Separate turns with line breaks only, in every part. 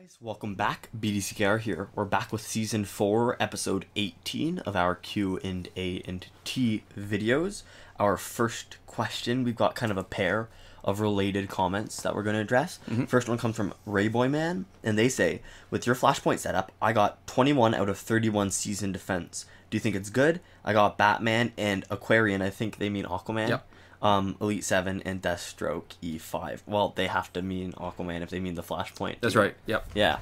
Guys, welcome back. BDCKR here. We're back with Season 4, Episode 18 of our Q&A&T videos. Our first question, we've got kind of a pair of related comments that we're going to address. First one comes from rayboyman, and they say, with your flashpoint setup, I got 21 out of 31 season defense. Do you think it's good? I got Batman and Aquarian, I think they mean Aquaman.
Yep.
Elite 7 and Deathstroke E5. Well, they have to mean Aquaman if they mean the Flashpoint.
That's right. Yep.
Yeah.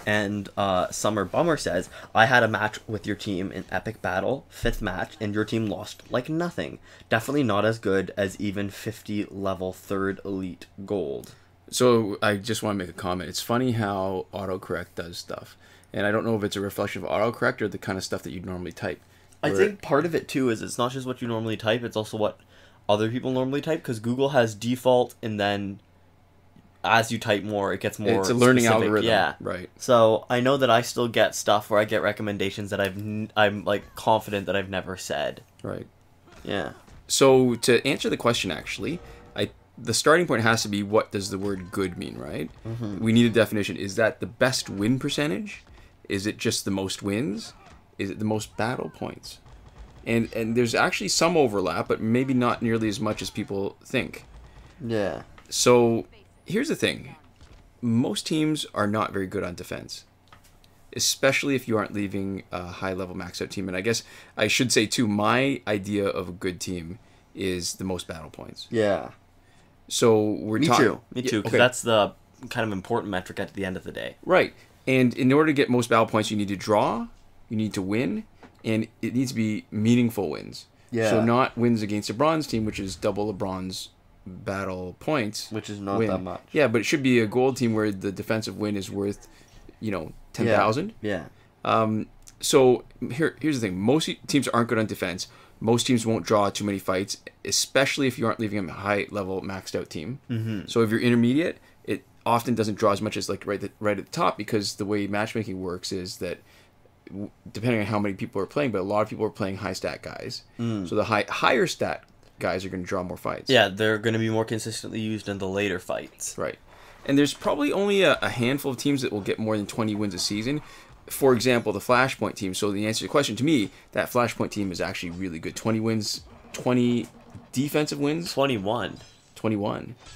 And Summer Bummer says, I had a match with your team in Epic Battle, 5th match, and your team lost like nothing. Definitely not as good as even 50 level 3rd Elite Gold.
So I just want to make a comment. It's funny how autocorrect does stuff. And I don't know if it's a reflection of autocorrect or the kind of stuff that you'd normally type.
I think part of it, too, is it's not just what you normally type, it's also what other people normally type, because Google has default, and then as you type more, it gets more
It's a learning
specific.
algorithm.
Yeah.
Right.
So I know that I still get stuff where I get recommendations that I'm like confident that I've never said.
Right.
Yeah.
So to answer the question, actually, the starting point has to be, what does the word good mean, right? We need a definition. Is that the best win percentage? Is it just the most wins? Is it the most battle points? And there's actually some overlap, but maybe not nearly as much as people think.
Yeah.
So here's the thing. Most teams are not very good on defense, especially if you aren't leaving a high-level maxed-out team. And I guess I should say, too, my idea of a good team is the most battle points.
Yeah.
So we're talking...
Me too, because that's the kind of important metric at the end of the day.
Right. And in order to get most battle points, you need to draw, you need to win, and it needs to be meaningful wins.
Yeah.
So not wins against a bronze team, which is double a bronze battle points.
Which is not that much.
Yeah, but it should be a gold team where the defensive win is worth, 10,000.
Yeah.
So here's the thing. Most teams aren't good on defense. Most teams won't draw too many fights, especially if you aren't leaving a high-level maxed-out team. So if you're intermediate, it often doesn't draw as much as like right at the top, because the way matchmaking works is that depending on how many people are playing, but a lot of people are playing high stat guys. So the higher stat guys are going to draw more fights.
Yeah, they're going to be more consistently used in the later fights.
Right. And there's probably only a handful of teams that will get more than 20 wins a season. For example, the Flashpoint team. So the answer to the question, to me, that Flashpoint team is actually really good. 20 wins, 20 defensive wins.
21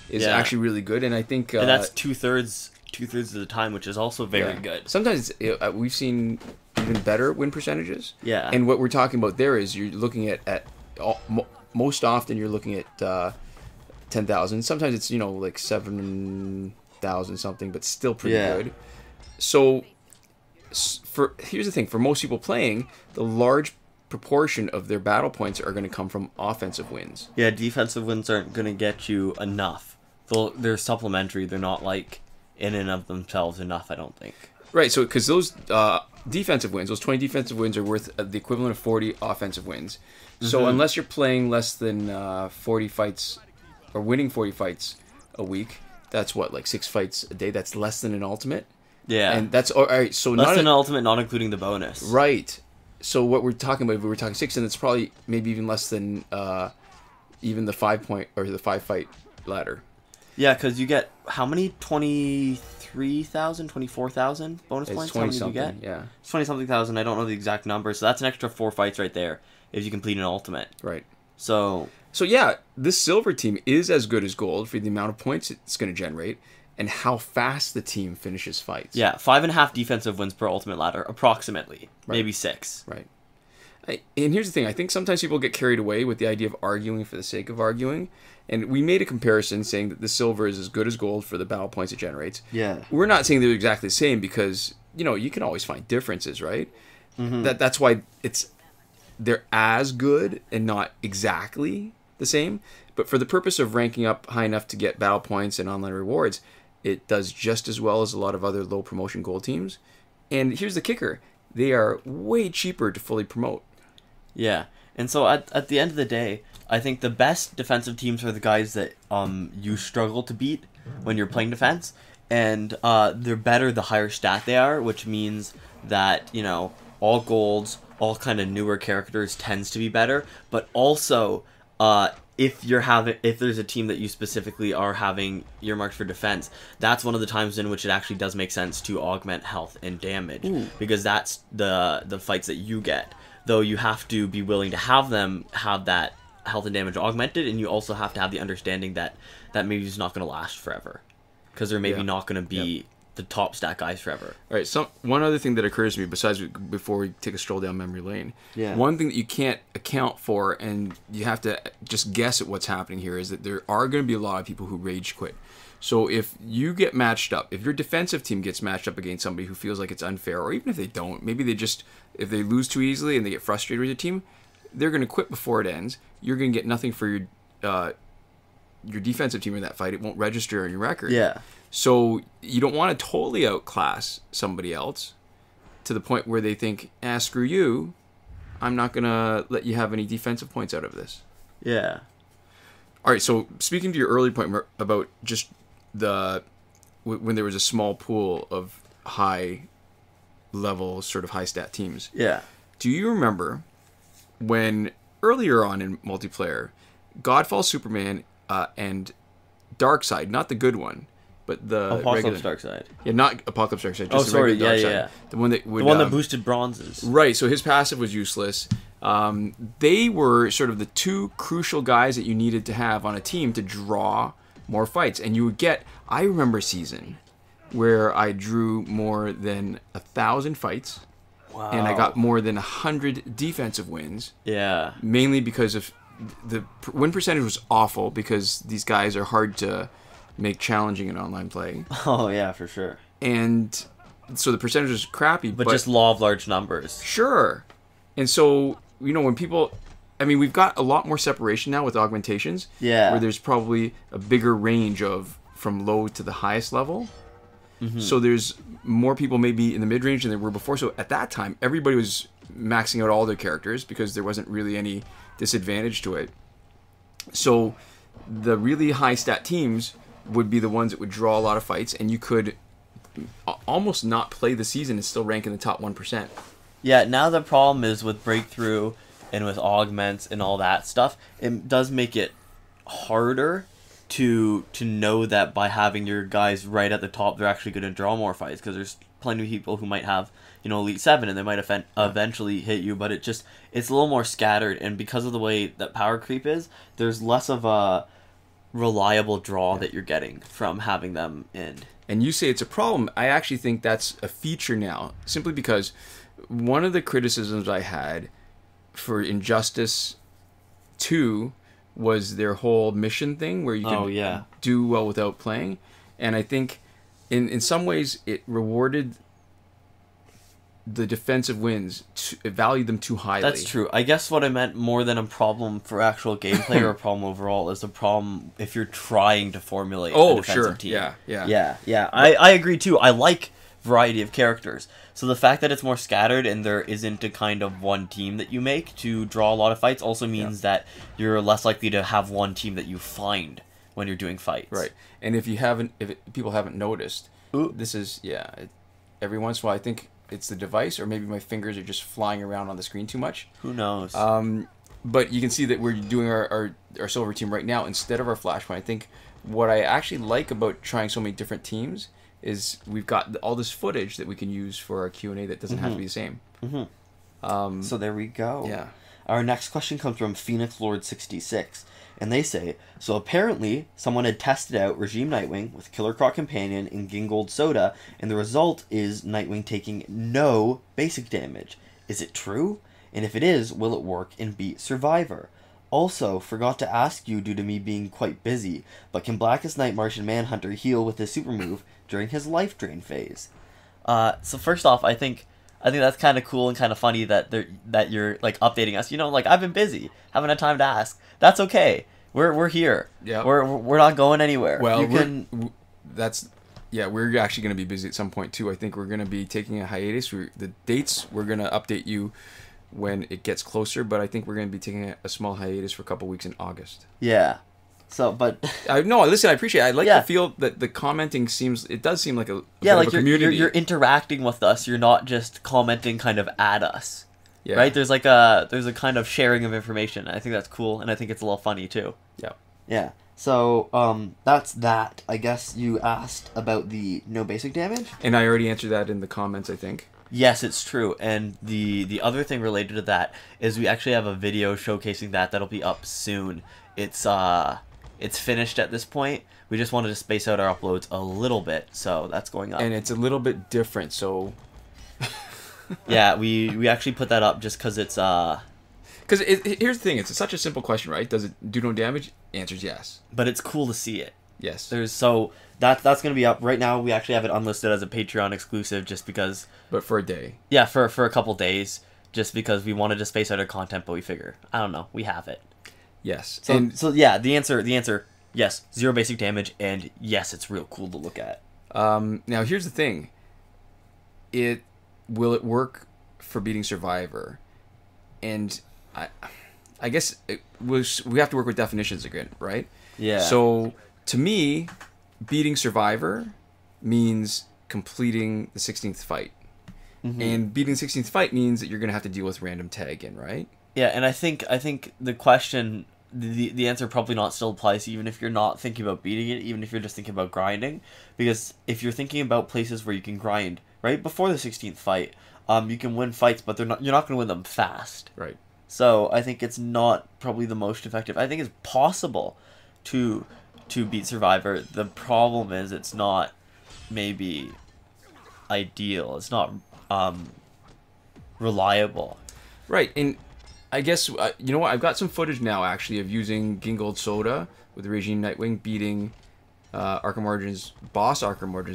is actually really good. And I think...
and that's two-thirds of the time, which is also very good.
Sometimes we've seen even better win percentages.
Yeah.
And what we're talking about there is you're looking at most often you're looking at 10,000. Sometimes it's like 7,000 something, but still pretty good. So here's the thing: for most people playing, the large proportion of their battle points are going to come from offensive wins.
Yeah, defensive wins aren't going to get you enough. They're supplementary. They're not like in and of themselves enough, I don't think.
Right, so because those defensive wins, those 20 defensive wins are worth the equivalent of 40 offensive wins. So unless you're playing less than 40 fights, or winning 40 fights a week, that's what, like 6 fights a day? That's less than an ultimate?
Yeah.
And that's, all right, so
less than an ultimate, not including the bonus.
Right. So what we're talking about, if we were talking 6, and it's probably maybe even less than even the 5-point, or the 5-fight ladder.
Yeah, because you get, how many? 23,000, 24,000 bonus points? How many do you get?
Yeah.
It's 20-something thousand. I don't know the exact number. So that's an extra 4 fights right there if you complete an ultimate.
Right.
So
yeah, this silver team is as good as gold for the amount of points it's going to generate and how fast the team finishes fights.
Yeah, 5.5 defensive wins per ultimate ladder, approximately. Right. Maybe 6.
Right. And here's the thing. I think sometimes people get carried away with the idea of arguing for the sake of arguing. And we made a comparison saying that the silver is as good as gold for the battle points it generates.
Yeah.
We're not saying they're exactly the same because, you can always find differences, right? That's why they're as good and not exactly the same. But for the purpose of ranking up high enough to get battle points and online rewards, it does just as well as a lot of other low promotion gold teams. And here's the kicker. They are way cheaper to fully promote.
Yeah. And so at the end of the day, I think the best defensive teams are the guys that you struggle to beat when you're playing defense. And they're better the higher stat they are, which means that, all golds, all kind of newer characters tends to be better. But also, if there's a team that you specifically are having earmarked for defense, that's one of the times in which it actually does make sense to augment health and damage.
Ooh.
Because that's the fights that you get. Though you have to be willing to have them have that health and damage augmented, and you also have to have the understanding that maybe it's not going to last forever. Because they're maybe not going to be the top stat guys forever.
All right, one other thing that occurs to me, before we take a stroll down memory lane, one thing that you can't account for, and you have to just guess at what's happening here, is that there are going to be a lot of people who rage quit. So if you get matched up, if your defensive team gets matched up against somebody who feels like it's unfair, or even if they don't, maybe if they lose too easily and they get frustrated with your team, they're going to quit before it ends. You're going to get nothing for your defensive team in that fight. It won't register on your record.
Yeah.
So you don't want to totally outclass somebody else to the point where they think, screw you, I'm not going to let you have any defensive points out of this.
Yeah.
All right, so speaking to your early point about just when there was a small pool of high-level, sort of high-stat teams.
Yeah.
Do you remember when earlier on in multiplayer, Godfall Superman and Darkseid, not the good one, but the
Apocalypse Darkseid.
Yeah, not Apocalypse Darkseid. Just
sorry,
the regular Darkseid.
yeah.
The one that
boosted bronzes.
Right, so his passive was useless. They were sort of the two crucial guys that you needed to have on a team to draw more fights. And you would get, I remember a season where I drew more than 1,000 fights.
Wow.
And I got more than 100 defensive wins.
Yeah.
Mainly because of the win percentage was awful, because these guys are hard to make challenging in online play.
Oh, yeah, for sure.
And so the percentage was crappy.
But just law of large numbers.
Sure. And so, when people... I mean, we've got a lot more separation now with augmentations.
Yeah.
Where there's probably a bigger range from low to the highest level. Mm-hmm. So there's more people maybe in the mid-range than there were before. So at that time, everybody was maxing out all their characters because there wasn't really any disadvantage to it. So the really high-stat teams would be the ones that would draw a lot of fights, and you could almost not play the season and still rank in the top 1%.
Yeah, now the problem is with Breakthrough and with augments and all that stuff, it does make it harder to know that by having your guys right at the top, they're actually going to draw more fights, because there's plenty of people who might have, Elite 7 and they might eventually hit you, but it's a little more scattered, and because of the way that power creep is, there's less of a reliable draw that you're getting from having them in.
And you say it's a problem. I actually think that's a feature now, simply because one of the criticisms I had for Injustice 2 was their whole mission thing, where you can do well without playing. And I think in some ways it rewarded the defensive wins, it valued them too highly.
That's true. I guess what I meant more than a problem for actual gameplay or a problem overall is a problem if you're trying to formulate a defensive team. Yeah. I agree too. I like variety of characters. So the fact that it's more scattered and there isn't a kind of one team that you make to draw a lot of fights also means that you're less likely to have one team that you find when you're doing fights.
Right. And if people haven't noticed, this is every once in a while I think it's the device, or maybe my fingers are just flying around on the screen too much.
Who knows?
But you can see that we're doing our silver team right now instead of our flashpoint. I think what I actually like about trying so many different teams is we've got all this footage that we can use for our Q&A that doesn't have to be the same.
Mm-hmm. So there we go.
Yeah.
Our next question comes from Phoenix Lord 66. And they say, so apparently someone had tested out Regime Nightwing with Killer Croc Companion and Gingold Soda, and the result is Nightwing taking no basic damage. Is it true? And if it is, will it work in Beat Survivor? Also, forgot to ask you due to me being quite busy, but can Blackest Night Martian Manhunter heal with his super move during his life drain phase? So first off, I think that's kind of cool and kind of funny that you're like updating us. I've been busy, haven't had time to ask. That's okay. We're here. Yeah. We're not going anywhere.
Well, we're actually going to be busy at some point too. I think we're going to be taking a hiatus. The dates we're going to update you when it gets closer, but I think we're going to be taking a small hiatus for a couple weeks in August.
Yeah. So, but
listen, I appreciate it. I like to feel that the commenting does seem like a bit of a community.
You're interacting with us. You're not just commenting kind of at us.
Yeah.
Right? There's a kind of sharing of information. I think that's cool, and I think it's a little funny too.
Yeah.
Yeah. So that's that. I guess you asked about the no basic damage.
And I already answered that in the comments, I think.
Yes, it's true. And the other thing related to that is we actually have a video showcasing that'll be up soon. It's finished at this point. We just wanted to space out our uploads a little bit, so that's going up.
And it's a little bit different, so
yeah, we actually put that up just because it's
because here's the thing, it's such a simple question, right? Does it do no damage? Answer's yes.
But it's cool to see it.
Yes.
That's going to be up right now. We actually have it unlisted as a Patreon exclusive just because.
But for a day.
Yeah, for a couple days, just because we wanted to space out our content, but we figure, I don't know, we have it.
Yes.
So yeah, the answer, yes, 0 basic damage, and yes, it's real cool to look at.
Now here's the thing. Will it work for beating Survivor? And I guess we have to work with definitions again, right?
Yeah.
So to me, beating Survivor means completing the 16th fight. Mm-hmm. And beating the 16th fight means that you're going to have to deal with random tag in, right?
Yeah, and I think the question, the answer probably not still applies even if you're not thinking about beating it, even if you're just thinking about grinding. Because if you're thinking about places where you can grind, right, before the 16th fight, you can win fights, but you're not going to win them fast.
Right.
So I think it's not probably the most effective. I think it's possible to beat Survivor. The problem is it's not maybe ideal. It's not reliable.
Right, and I guess, you know what, I've got some footage now, actually, of using Gingold Soda with the Regime Nightwing beating Arkham Origins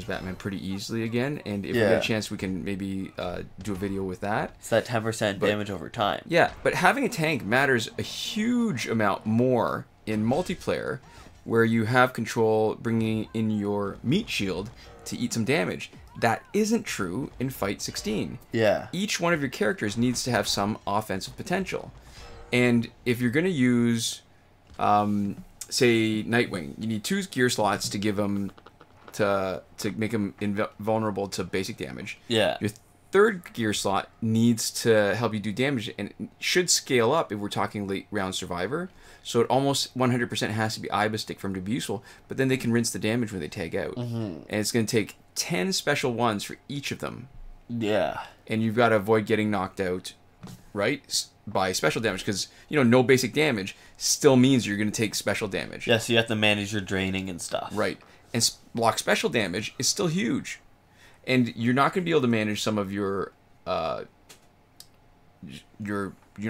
Batman pretty easily again, and if we get a chance, we can maybe do a video with that.
It's that 10% damage over time.
Yeah, but having a tank matters a huge amount more in multiplayer, where you have control bringing in your meat shield to eat some damage. That isn't true in Fight 16.
Yeah.
Each one of your characters needs to have some offensive potential. And if you're going to use, say, Nightwing, you need 2 gear slots to give him, to make him invulnerable to basic damage.
Yeah.
Your 3rd gear slot needs to help you do damage, and it should scale up if we're talking late round Survivor. So it almost 100% has to be Ibistic for him to be useful, but then they can rinse the damage when they tag out. Mm-hmm. And it's going to take 10 special ones for each of them.
Yeah.
And you've got to avoid getting knocked out, right, by special damage, because, no basic damage still means you're going to take special damage.
Yeah, so you have to manage your draining and stuff.
Right. And block special damage is still huge. And you're not going to be able to manage some of your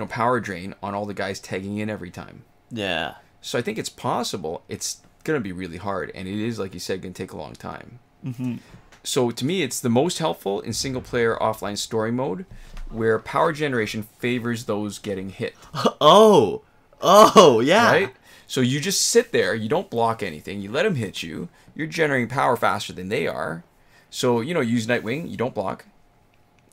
power drain on all the guys tagging in every time.
Yeah.
So I think it's possible. It's going to be really hard, and it is, like you said, going to take a long time.
Mm-hmm.
So to me, it's the most helpful in single-player offline story mode, where power generation favors those getting hit.
Oh, yeah.
Right? So you just sit there, you don't block anything, you let them hit you, you're generating power faster than they are. So, use Nightwing, you don't block.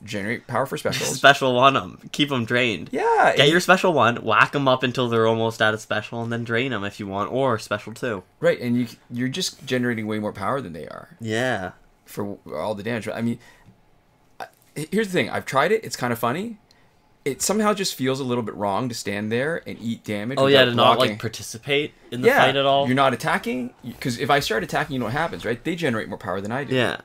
Generate power for specials.
Special one them. Keep them drained.
Yeah.
Get your special one, whack them up until they're almost out of special, and then drain them if you want, or special 2.
Right, and you're just generating way more power than they are.
Yeah.
For all the damage. I mean, here's the thing. I've tried it. It's kind of funny. It somehow just feels a little bit wrong to stand there and eat damage.
Oh, yeah, to
blocking.
not, participate in the fight at all?
You're not attacking. Because if I start attacking, you know what happens, right? They generate more power than I do.
Yeah.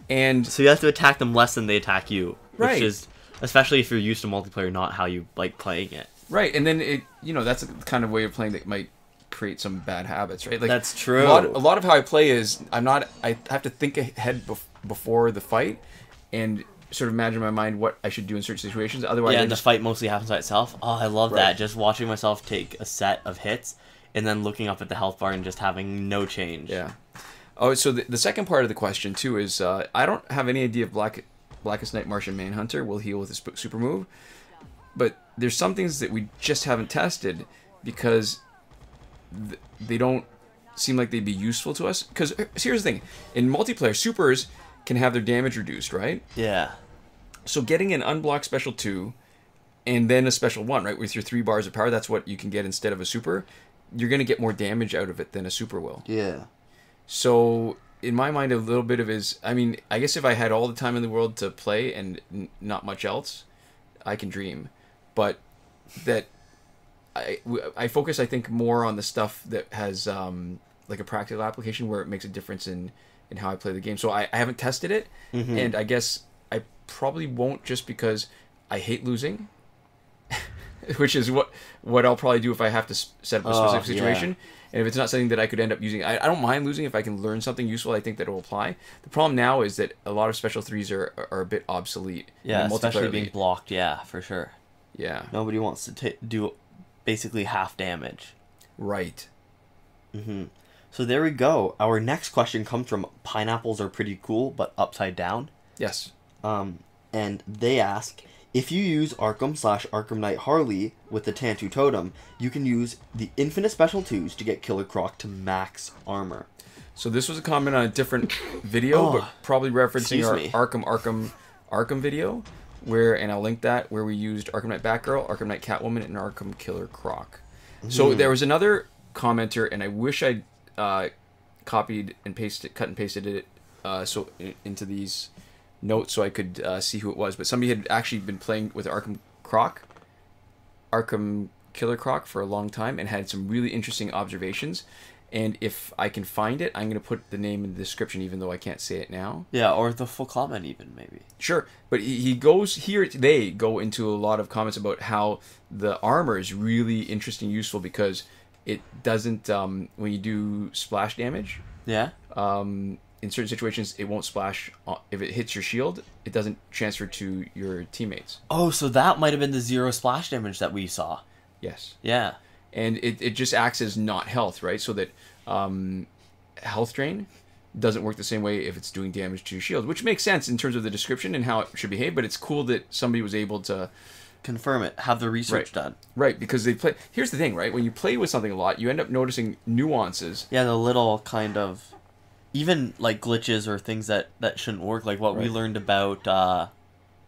And
so you have to attack them less than they attack you.
Right.
Which is, especially if you're used to multiplayer, not how you like playing it.
Right, and then that's a kind of way of playing that might create some bad habits, right? Like,
that's true.
A lot of how I play is I have to think ahead before the fight and sort of imagine in my mind what I should do in certain situations. Otherwise,
and the fight mostly happens by itself. Oh, I love that. Just watching myself take a set of hits and then looking up at the health bar and just having no change.
Yeah. Oh, so the second part of the question too is I don't have any idea if Blackest Night Martian Manhunter will heal with his super move, but there's some things that we just haven't tested because they don't seem like they'd be useful to us. Because here's the thing, in multiplayer, supers can have their damage reduced, right?
Yeah.
So getting an unblocked special 2 and then a special 1, right, with your 3 bars of power, that's what you can get instead of a super. You're going to get more damage out of it than a super will.
Yeah.
So in my mind, a little bit of I guess if I had all the time in the world to play and not much else, I can dream. but that I focus, I think, more on the stuff that has like a practical application where it makes a difference in how I play the game. So I haven't tested it, and I guess I probably won't, just because I hate losing, which is what I'll probably do if I have to set up a specific situation. Yeah. And if it's not something that I could end up using, I don't mind losing if I can learn something useful. I think that it will apply. The problem now is that a lot of special 3s are a bit obsolete.
Yeah, especially being blocked. Yeah, for sure.
Yeah.
Nobody wants to do basically half damage.
Right.
So there we go. Our next question comes from Pineapples Are Pretty Cool, but upside down.
Yes.
And they ask, if you use Arkham/Arkham Knight Harley with the Tantu totem, you can use the infinite special 2s to get Killer Croc to max armor.
So this was a comment on a different video, but probably referencing our Arkham video, and I'll link that, where we used Arkham Knight Batgirl, Arkham Knight Catwoman, and Arkham Killer Croc. So there was another commenter, and I wish I'd copied and cut and pasted it into these notes so I could see who it was. But somebody had actually been playing with Arkham Killer Croc for a long time and had some really interesting observations. And if I can find it, I'm going to put the name in the description, even though I can't say it now.
Yeah, or the full comment even, maybe.
Sure, but he goes here. They go into a lot of comments about how the armor is really interesting, useful, because it doesn't when you do splash damage.
Yeah.
In certain situations, it won't splash. If it hits your shield, it doesn't transfer to your teammates.
Oh, so that might have been the 0 splash damage that we saw.
Yes.
Yeah.
And it just acts as not health, right? So that health drain doesn't work the same way if it's doing damage to your shield, which makes sense in terms of the description and how it should behave. But it's cool that somebody was able to
confirm it, have the research done.
Right, because they play. Here's the thing, right? When you play with something a lot, you end up noticing nuances.
Yeah, the little kind of, even like glitches or things that shouldn't work, like what we learned about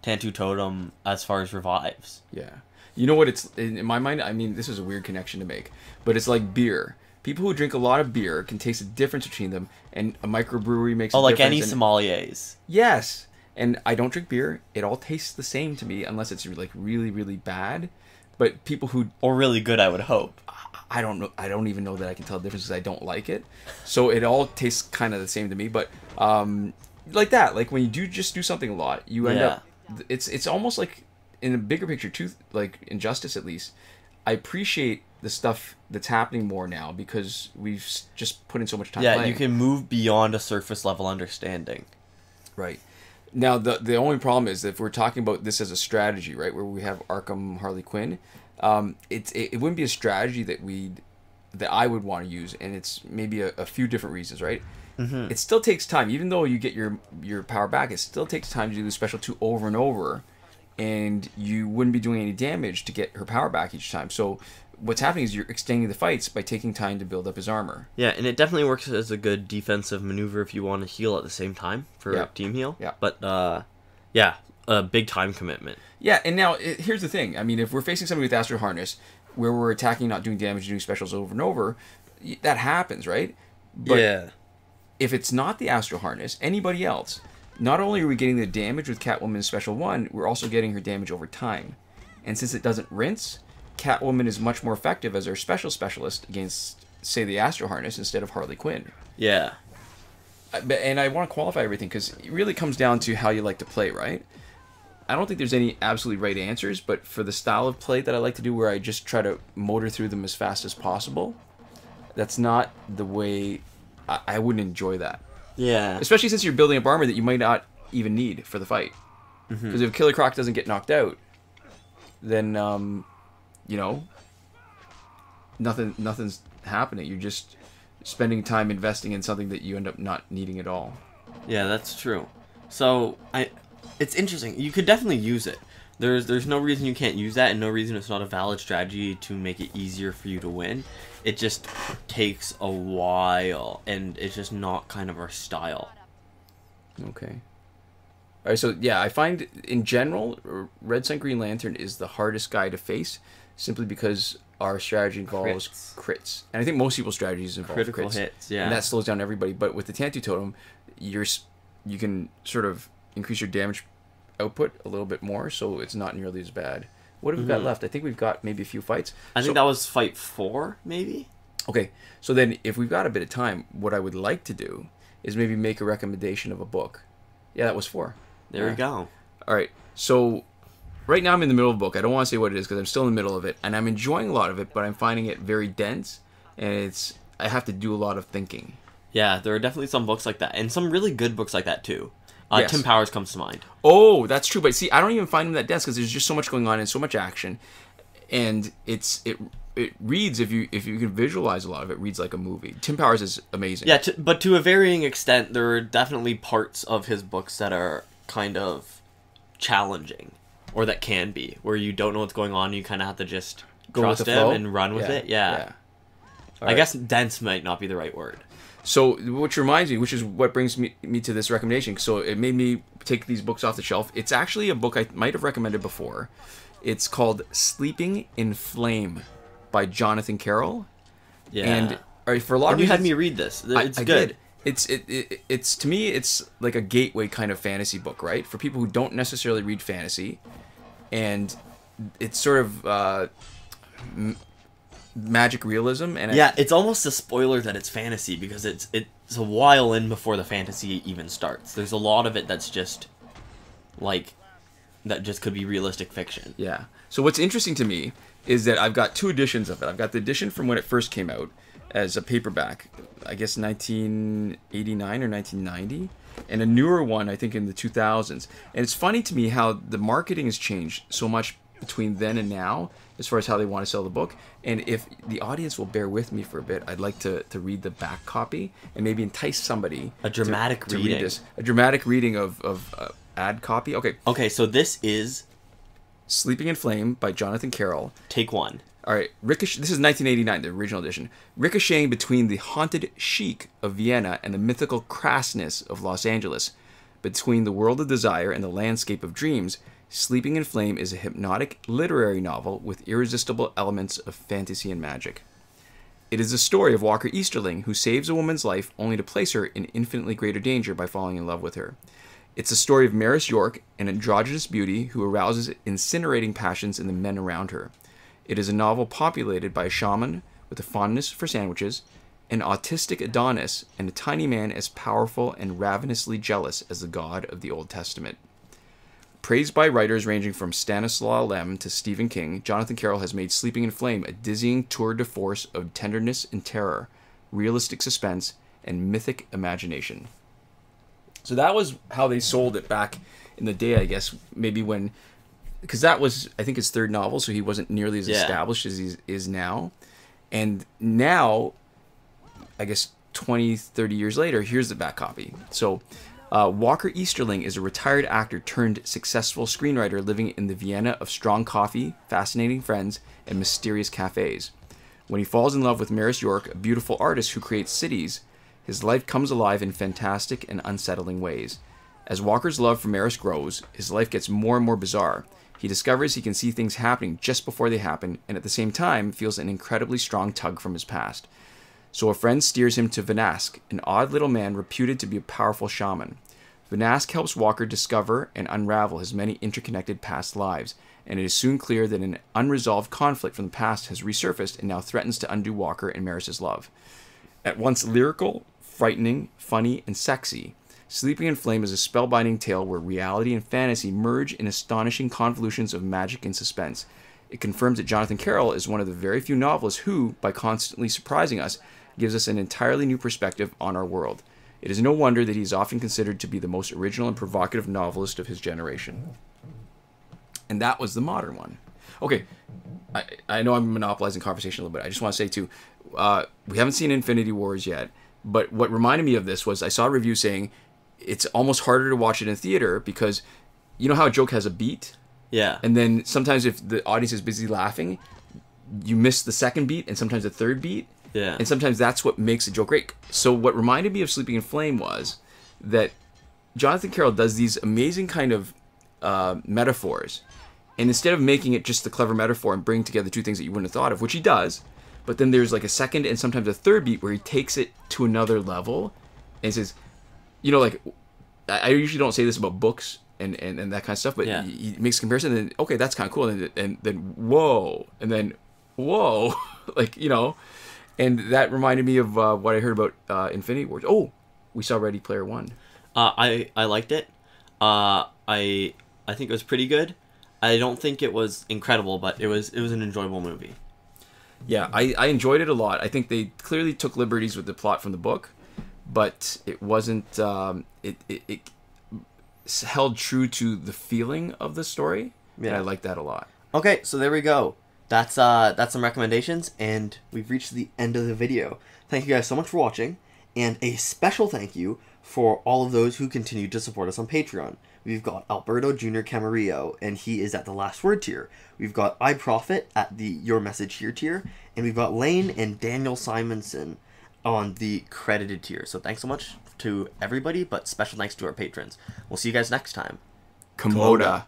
Tantu Totem as far as revives.
Yeah. You know what, it's in my mind, I mean, this is a weird connection to make, but it's like beer. People who drink a lot of beer can taste the difference between them, and a microbrewery makes a
like
difference.
Any sommeliers.
Yes. And I don't drink beer. It all tastes the same to me, unless it's like really, really bad. But people who...
Or really good, I would hope.
I don't know. I don't even know that I can tell the difference because I don't like it. So it all tastes kind of the same to me. But like that, like when you just do something a lot, you end up... It's almost like, in a bigger picture, too, like in Justice at least, I appreciate the stuff that's happening more now because we've just put in so much time playing.
You can move beyond a surface level understanding.
Right. Now, the only problem is that if we're talking about this as a strategy, right, where we have Arkham Harley Quinn, it wouldn't be a strategy that I would want to use, and it's maybe a few different reasons, right? Mm-hmm. It still takes time. Even though you get your power back, it still takes time to do the special 2 over and over, and you wouldn't be doing any damage to get her power back each time. So what's happening is you're extending the fights by taking time to build up his armor.
Yeah, and it definitely works as a good defensive maneuver if you want to heal at the same time for a team heal.
Yeah.
But, a big time commitment.
Yeah, and now, here's the thing. I mean, if we're facing somebody with Astral Harness, where we're attacking, not doing damage, doing specials over and over, that happens, right? But if it's not the Astral Harness, anybody else, not only are we getting the damage with Catwoman's Special 1, we're also getting her damage over time. And since it doesn't rinse, Catwoman is much more effective as our specialist against, say, the Astral Harness instead of Harley Quinn.
Yeah.
And I want to qualify everything because it really comes down to how you like to play, right? I don't think there's any absolutely right answers, but for the style of play that I like to do where I just try to motor through them as fast as possible, that's not the way... I wouldn't enjoy that.
Yeah.
Especially since you're building up armor that you might not even need for the fight. Because if Killer Croc doesn't get knocked out, then, nothing's happening. You're just spending time investing in something that you end up not needing at all.
Yeah, that's true. So, it's interesting. You could definitely use it. There's no reason you can't use that, and no reason it's not a valid strategy to make it easier for you to win. It just takes a while, and it's just not kind of our style.
Okay. All right, so yeah, I find in general, Red Sun Green Lantern is the hardest guy to face, simply because our strategy involves crits. And I think most people's strategies involve
critical
crits.
Hits, yeah.
And that slows down everybody. But with the Tantu Totem, you can sort of increase your damage output a little bit more, so it's not nearly as bad. What have we got left? I think we've got maybe a few fights.
I think that was fight 4, maybe?
Okay, so then if we've got a bit of time, what I would like to do is maybe make a recommendation of a book. Yeah, that was 4.
There we go.
All right, so right now I'm in the middle of a book. I don't want to say what it is because I'm still in the middle of it, and I'm enjoying a lot of it, but I'm finding it very dense, and I have to do a lot of thinking.
Yeah, there are definitely some books like that, and some really good books like that too.
Yes.
Tim Powers comes to mind.
Oh, that's true. But see, I don't even find them that dense because there's just so much going on and so much action, and it reads, if you can visualize a lot of it, reads like a movie. Tim Powers is amazing.
Yeah, but to a varying extent, there are definitely parts of his books that are kind of challenging, or that can be, where you don't know what's going on. You kind of have to just trust him and run with it. Yeah. I guess dense might not be the right word.
So, which reminds me, which is what brings me to this recommendation. So, it made me take these books off the shelf. It's actually a book I might have recommended before. It's called Sleeping in Flame by Jonathan Carroll.
Yeah.
And for a lot of
you
reasons,
had me read this. It's
I
good.
Did. It's to me, it's like a gateway kind of fantasy book, right? For people who don't necessarily read fantasy, and it's sort of magic realism, and
it's almost a spoiler that it's fantasy because it's a while in before the fantasy even starts. There's a lot of it that's just like that just could be realistic fiction.
Yeah. So what's interesting to me is that I've got 2 editions of it. I've got the edition from when it first came out as a paperback, I guess 1989 or 1990, and a newer one I think in the 2000s. And it's funny to me how the marketing has changed so much between then and now as far as how they want to sell the book. And if the audience will bear with me for a bit, I'd like to read the back copy and maybe entice somebody
A dramatic
to
reading.
read this. A dramatic reading of ad copy.
Okay, so this is
Sleeping in Flame by Jonathan Carroll.
Take 1.
All right, this is 1989, the original edition. Ricocheting between the haunted chic of Vienna and the mythical crassness of Los Angeles, between the world of desire and the landscape of dreams, Sleeping in Flame is a hypnotic literary novel with irresistible elements of fantasy and magic. It is the story of Walker Easterling, who saves a woman's life only to place her in infinitely greater danger by falling in love with her. It's the story of Maris York, an androgynous beauty who arouses incinerating passions in the men around her. It is a novel populated by a shaman with a fondness for sandwiches, an autistic Adonis, and a tiny man as powerful and ravenously jealous as the God of the Old Testament. Praised by writers ranging from Stanislaw Lem to Stephen King, Jonathan Carroll has made Sleeping in Flame a dizzying tour de force of tenderness and terror, realistic suspense, and mythic imagination. So that was how they sold it back in the day, I guess, maybe when... Because that was, I think, his 3rd novel, so he wasn't nearly as established as he is now. And now, I guess 20, 30 years later, here's the back copy. So... Walker Easterling is a retired actor turned successful screenwriter living in the Vienna of strong coffee, fascinating friends, and mysterious cafes. When he falls in love with Maris York, a beautiful artist who creates cities, his life comes alive in fantastic and unsettling ways. As Walker's love for Maris grows, his life gets more and more bizarre. He discovers he can see things happening just before they happen, and at the same time feels an incredibly strong tug from his past. So a friend steers him to Vanask, an odd little man reputed to be a powerful shaman. Vanask helps Walker discover and unravel his many interconnected past lives, and it is soon clear that an unresolved conflict from the past has resurfaced and now threatens to undo Walker and Maris's love. At once lyrical, frightening, funny, and sexy, Sleeping in Flame is a spellbinding tale where reality and fantasy merge in astonishing convolutions of magic and suspense. It confirms that Jonathan Carroll is one of the very few novelists who, by constantly surprising us, gives us an entirely new perspective on our world. It is no wonder that he is often considered to be the most original and provocative novelist of his generation. And that was the modern one. Okay, I know I'm monopolizing conversation a little bit. I just want to say, too, we haven't seen Infinity Wars yet, but what reminded me of this was I saw a review saying it's almost harder to watch it in theater because you know how a joke has a beat?
Yeah.
And then sometimes if the audience is busy laughing, you miss the second beat and sometimes the third beat.
Yeah.
And sometimes that's what makes a joke great. So what reminded me of Sleeping in Flame was that Jonathan Carroll does these amazing kind of metaphors. And instead of making it just the clever metaphor and bring together 2 things that you wouldn't have thought of, which he does, but then there's like a second and sometimes a third beat where he takes it to another level and says, you know, like, I usually don't say this about books and that kind of stuff. But
Yeah.
he makes a comparison, and okay, that's kind of cool, and then whoa, and then whoa, like, you know, and that reminded me of what I heard about Infinity Wars. Oh, we saw Ready Player One.
I liked it. I think it was pretty good. I don't think it was incredible, but it was an enjoyable movie.
Yeah, I enjoyed it a lot. I think they clearly took liberties with the plot from the book, but it wasn't. It held true to the feeling of the story, and I liked that a lot.
Okay, so there we go. That's some recommendations, and we've reached the end of the video. Thank you guys so much for watching, and a special thank you for all of those who continue to support us on Patreon. We've got Alberto Jr. Camarillo, and he is at the Last Word tier. We've got iProfit at the Your Message Here tier, and we've got Lane and Daniel Simonson on the credited tier. So thanks so much to everybody, but special thanks to our patrons. We'll see you guys next time.
Komoda.